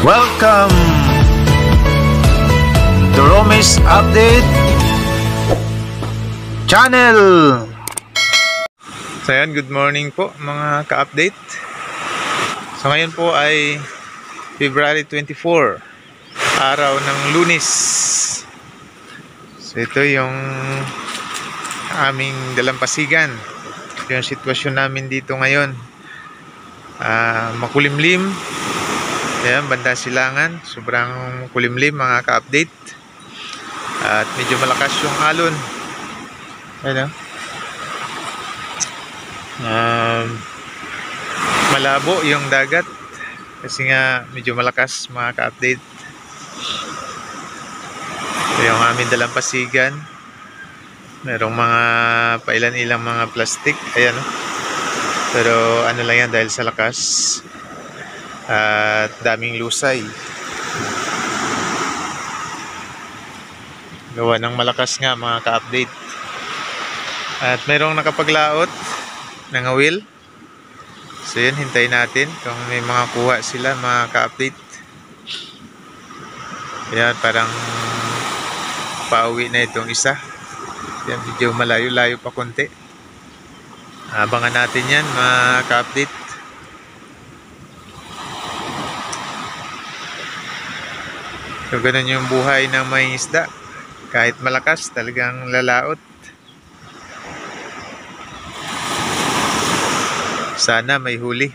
Welcome to Romis Update Channel. So yan, good morning po mga ka-update. So ngayon po ay February 24, araw ng Lunes. So ito yung aming dalampasigan. Yung sitwasyon namin dito ngayon, makulimlim. Ayan, banda Silangan, sobrang kulimlim mga ka-update. At medyo malakas yung alon. Ayan, malabo yung dagat kasi nga medyo malakas mga ka-update. Ito yung aming dalampasigan. Merong mga pailan-ilang mga plastic. Ayan, pero ano lang yan dahil sa lakas at daming lusay. Gawa ng malakas nga mga ka-update. At merong nakapaglaot ng awil. So yun, hintayin natin kung may mga kuha sila mga ka-update. Ayan, parang pauwi na itong isa. Ayan, medyo malayo-layo pa konti. Abangan natin yan mga ka-update. So ganun yung buhay ng may isda. Kahit malakas, talagang lalaot. Sana may huli.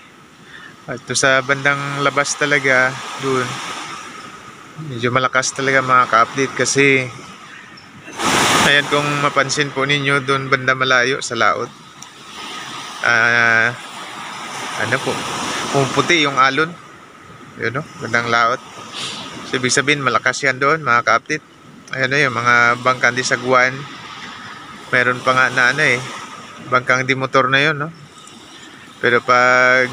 At ito sa bandang labas talaga, dun, medyo malakas talaga mga ka-update kasi ayan, kung mapansin po ninyo dun banda malayo sa laot, ano po, pumuputi yung alon. Yun, no? Bandang laot. So, ibig sabihin malakas yan doon mga ka-update. Ayan na yung mga bangkang di sagwan. Meron pa nga na ano bangkang di motor na yun, no? Pero pag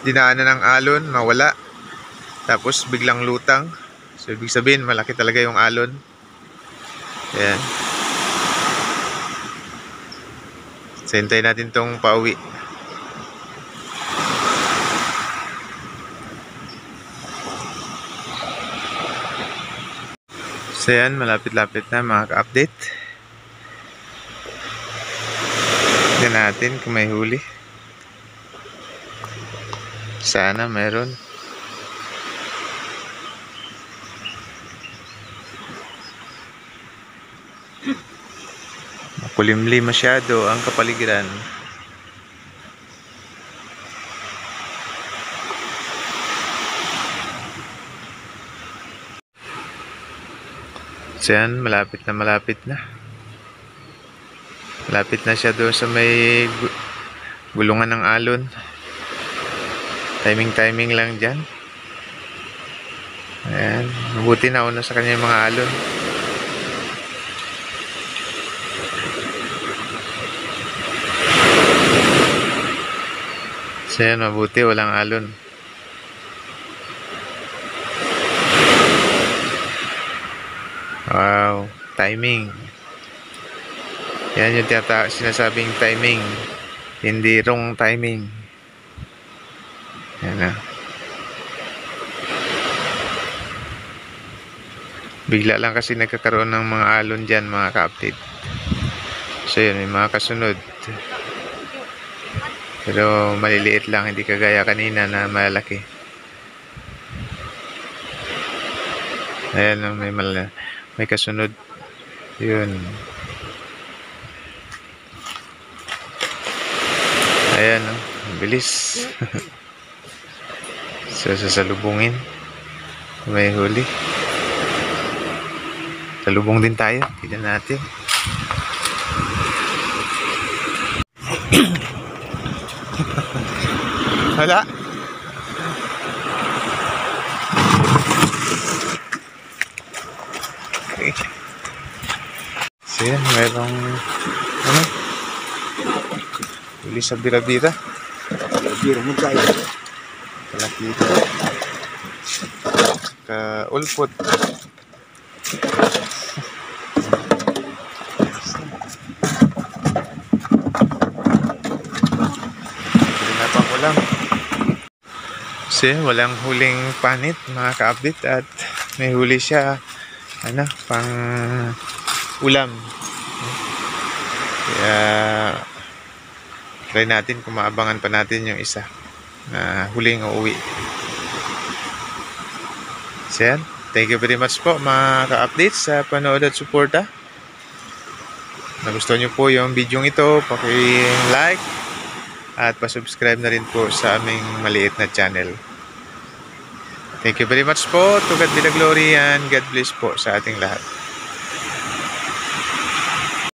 dinaanan ng alon, mawala. Tapos biglang lutang. So ibig sabihin malaki talaga yung alon. Ayan. So hintayin natin tong pauwi. So yan, malapit-lapit na mga ka-update. Tignan natin kung may huli. Sana meron. Makulimlim masyado ang kapaligiran. So yan, malapit na malapit na. Malapit na siya doon sa may gulungan ng alon. Timing lang dyan. Ayan, mabuti na una sa kanya yung mga alon. So yan, mabuti walang alon. Wow, timing. Yan yung sinasabing timing, hindi wrong timing. Yan na. Bigla lang kasi nagkakaroon ng mga alon dyan mga ka-update. So yun, may mga kasunod. Pero maliliit lang, hindi kagaya kanina na malaki. Ayan, may kasunod. Yun. Ayan, bilis. So, sasalubungin. May huli. Salubong din tayo. Tignan natin. Wala. Okay. So yan, mayroong huli sa bira-bira. Bira mo tayo. Kalakito. Ka-ulpot. Kasi walang huling panit mga ka-update at may huli siya pang ulam. Kaya try natin kung maabangan pa natin yung isa na huling uuwi. So yan, thank you very much po mga ka-update sa panood at suporta. Nagustuhan nyo po yung video ito, paki-like at pa-subscribe na rin po sa aming maliit na channel. Thank you very much po. To God be the glory and God bless po sa ating lahat.